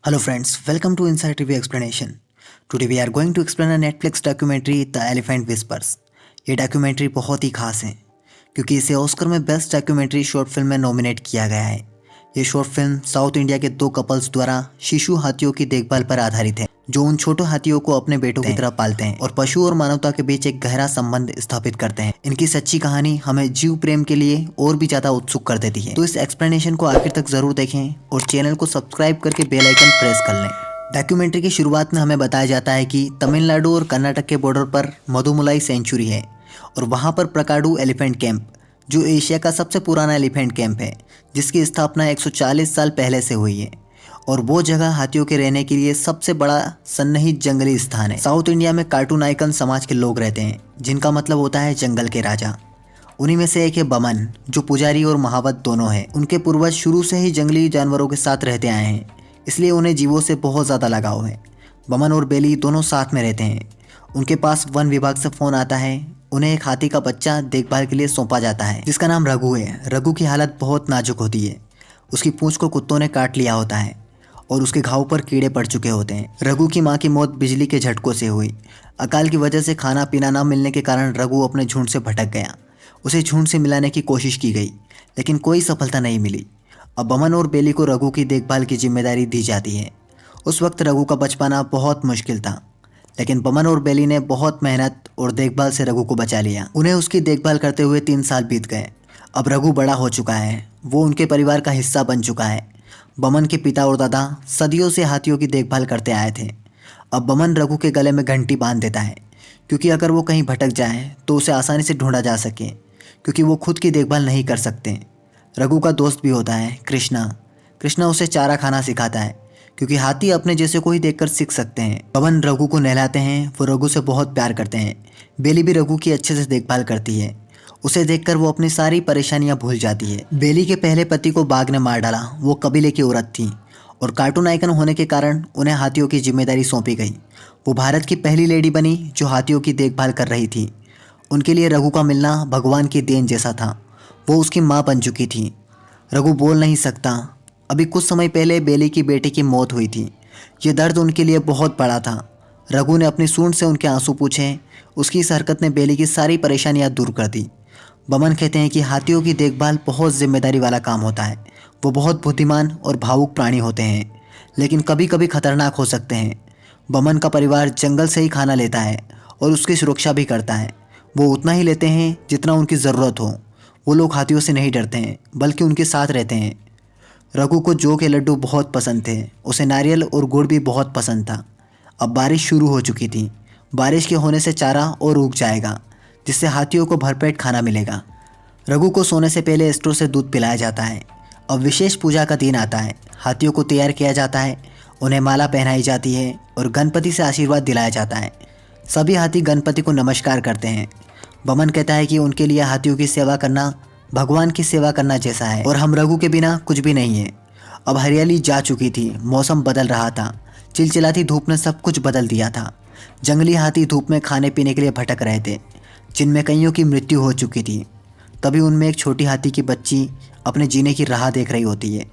Hello friends, welcome to Inside Review Explanation. Today we are going to explain a Netflix documentary The Elephant Whispers. ये documentary बहुत ही खास है क्योंकि इसे Oscar में बेस्ट डॉक्यूमेंट्री शॉर्ट फिल्म में nominate किया गया है। ये शॉर्ट फिल्म साउथ इंडिया के दो कपल्स द्वारा शिशु हाथियों की देखभाल पर आधारित है जो उन छोटे हाथियों को अपने बेटों की तरह पालते हैं और पशु और मानवता के बीच एक गहरा संबंध स्थापित करते हैं। इनकी सच्ची कहानी हमें जीव प्रेम के लिए और भी ज्यादा उत्सुक कर देती है। तो इस एक्सप्लेनेशन को आखिर तक जरूर देखें और चैनल को सब्सक्राइब करके बेल आइकन प्रेस कर लें। डॉक्यूमेंट्री की शुरुआत में हमें बताया जाता है कि तमिलनाडु और कर्नाटक के बॉर्डर पर मधुमलाई सेंचुरी है और वहाँ पर प्रकाडू एलिफेंट कैंप जो एशिया का सबसे पुराना एलिफेंट कैंप है जिसकी स्थापना 140 साल पहले से हुई है और वो जगह हाथियों के रहने के लिए सबसे बड़ा सन्निहित जंगली स्थान है। साउथ इंडिया में कार्टून आइकन समाज के लोग रहते हैं जिनका मतलब होता है जंगल के राजा। उन्हीं में से एक है बमन जो पुजारी और महावत दोनों है। उनके पूर्वज शुरू से ही जंगली जानवरों के साथ रहते आए हैं इसलिए उन्हें जीवों से बहुत ज़्यादा लगाव है। बमन और बेली दोनों साथ में रहते हैं। उनके पास वन विभाग से फ़ोन आता है। उन्हें एक हाथी का बच्चा देखभाल के लिए सौंपा जाता है जिसका नाम रघु है। रघु की हालत बहुत नाजुक होती है। उसकी पूंछ को कुत्तों ने काट लिया होता है और उसके घाव पर कीड़े पड़ चुके होते हैं। रघु की मां की मौत बिजली के झटकों से हुई। अकाल की वजह से खाना पीना न मिलने के कारण रघु अपने झुंड से भटक गया। उसे झुंड से मिलाने की कोशिश की गई लेकिन कोई सफलता नहीं मिली। अब बमन और बेली को रघु की देखभाल की जिम्मेदारी दी जाती है। उस वक्त रघु का बचपना बहुत मुश्किल था लेकिन बमन और बेली ने बहुत मेहनत और देखभाल से रघु को बचा लिया। उन्हें उसकी देखभाल करते हुए 3 साल बीत गए। अब रघु बड़ा हो चुका है। वो उनके परिवार का हिस्सा बन चुका है। बमन के पिता और दादा सदियों से हाथियों की देखभाल करते आए थे। अब बमन रघु के गले में घंटी बांध देता है क्योंकि अगर वो कहीं भटक जाए तो उसे आसानी से ढूंढा जा सके क्योंकि वो खुद की देखभाल नहीं कर सकते। रघु का दोस्त भी होता है कृष्णा। कृष्णा उसे चारा खाना सिखाता है क्योंकि हाथी अपने जैसे को ही देखकर सीख सकते हैं। बमन रघु को नहलाते हैं। वो रघु से बहुत प्यार करते हैं। बेली भी रघु की अच्छे से देखभाल करती है। उसे देखकर वो अपनी सारी परेशानियां भूल जाती है। बेली के पहले पति को बाघ ने मार डाला। वो कबीले की औरत थी और कार्टून आइकन होने के कारण उन्हें हाथियों की जिम्मेदारी सौंपी गई। वो भारत की पहली लेडी बनी जो हाथियों की देखभाल कर रही थी। उनके लिए रघु का मिलना भगवान की देन जैसा था। वो उसकी माँ बन चुकी थी। रघु बोल नहीं सकता। अभी कुछ समय पहले बेली की बेटी की मौत हुई थी। ये दर्द उनके लिए बहुत बड़ा था। रघु ने अपनी सूंड से उनके आंसू पूछे। उसकी इस हरकत ने बेली की सारी परेशानियां दूर कर दी। बमन कहते हैं कि हाथियों की देखभाल बहुत जिम्मेदारी वाला काम होता है। वो बहुत बुद्धिमान और भावुक प्राणी होते हैं लेकिन कभी कभी खतरनाक हो सकते हैं। बमन का परिवार जंगल से ही खाना लेता है और उसकी सुरक्षा भी करता है। वो उतना ही लेते हैं जितना उनकी ज़रूरत हो। वो लोग हाथियों से नहीं डरते हैं बल्कि उनके साथ रहते हैं। रघु को जौ के लड्डू बहुत पसंद थे। उसे नारियल और गुड़ भी बहुत पसंद था। अब बारिश शुरू हो चुकी थी। बारिश के होने से चारा और उग जाएगा जिससे हाथियों को भरपेट खाना मिलेगा। रघु को सोने से पहले स्टोर से दूध पिलाया जाता है। अब विशेष पूजा का दिन आता है। हाथियों को तैयार किया जाता है। उन्हें माला पहनाई जाती है और गणपति से आशीर्वाद दिलाया जाता है। सभी हाथी गणपति को नमस्कार करते हैं। बमन कहता है कि उनके लिए हाथियों की सेवा करना भगवान की सेवा करना जैसा है और हम रघु के बिना कुछ भी नहीं है। अब हरियाली जा चुकी थी। मौसम बदल रहा था। चिलचिलाती धूप ने सब कुछ बदल दिया था। जंगली हाथी धूप में खाने पीने के लिए भटक रहे थे जिनमें कईयों की मृत्यु हो चुकी थी। तभी उनमें एक छोटी हाथी की बच्ची अपने जीने की राह देख रही होती है।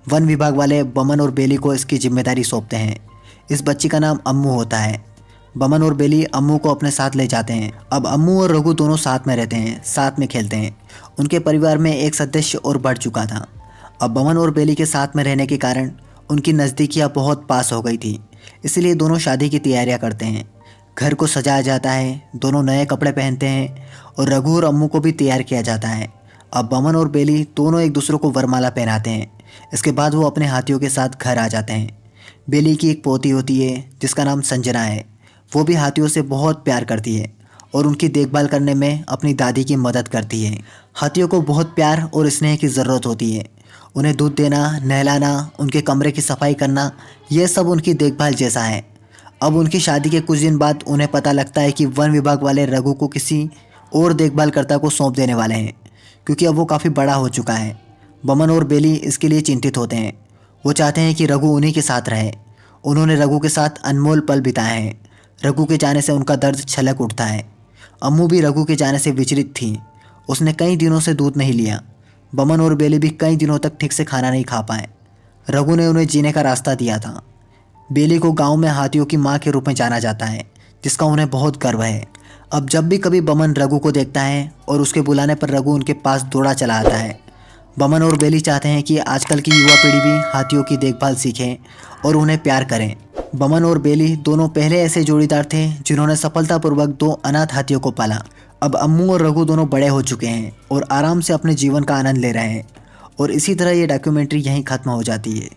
वन विभाग वाले बमन और बेली को इसकी जिम्मेदारी सौंपते हैं। इस बच्ची का नाम अम्मू होता है। बमन और बेली अम्मू को अपने साथ ले जाते हैं। अब अम्मू और रघु दोनों साथ में रहते हैं, साथ में खेलते हैं। उनके परिवार में एक सदस्य और बढ़ चुका था। अब बमन और बेली के साथ में रहने के कारण उनकी नज़दीकियाँ बहुत पास हो गई थी इसलिए दोनों शादी की तैयारियाँ करते हैं। घर को सजाया जाता है। दोनों नए कपड़े पहनते हैं और रघु और अम्मू को भी तैयार किया जाता है। अब बमन और बेली दोनों एक दूसरे को वरमाला पहनाते हैं। इसके बाद वो अपने हाथियों के साथ घर आ जाते हैं। बेली की एक पोती होती है जिसका नाम संजना है। वो भी हाथियों से बहुत प्यार करती है और उनकी देखभाल करने में अपनी दादी की मदद करती है। हाथियों को बहुत प्यार और स्नेह की ज़रूरत होती है। उन्हें दूध देना, नहलाना, उनके कमरे की सफाई करना, यह सब उनकी देखभाल जैसा है। अब उनकी शादी के कुछ दिन बाद उन्हें पता लगता है कि वन विभाग वाले रघु को किसी और देखभालकर्ता को सौंप देने वाले हैं क्योंकि अब वो काफ़ी बड़ा हो चुका है। बमन और बेली इसके लिए चिंतित होते हैं। वो चाहते हैं कि रघु उन्हीं के साथ रहे। उन्होंने रघु के साथ अनमोल पल बिताए हैं। रघु के जाने से उनका दर्द छलक उठता है। अम्मू भी रघु के जाने से विचलित थी। उसने कई दिनों से दूध नहीं लिया। बमन और बेली भी कई दिनों तक ठीक से खाना नहीं खा पाए। रघु ने उन्हें जीने का रास्ता दिया था बेली को गांव में हाथियों की मां के रूप में जाना जाता है, जिसका उन्हें बहुत गर्व है। अब जब भी कभी बमन रघु को देखता है और उसके बुलाने पर रघु उनके पास दौड़ा चला आता है। बमन और बेली चाहते हैं कि आजकल की युवा पीढ़ी भी हाथियों की देखभाल सीखें और उन्हें प्यार करें। बमन और बेली दोनों पहले ऐसे जोड़ीदार थे जिन्होंने सफलतापूर्वक 2 अनाथ हाथियों को पाला। अब अम्मू और रघु दोनों बड़े हो चुके हैं और आराम से अपने जीवन का आनंद ले रहे हैं। और इसी तरह ये डॉक्यूमेंट्री यहीं खत्म हो जाती है।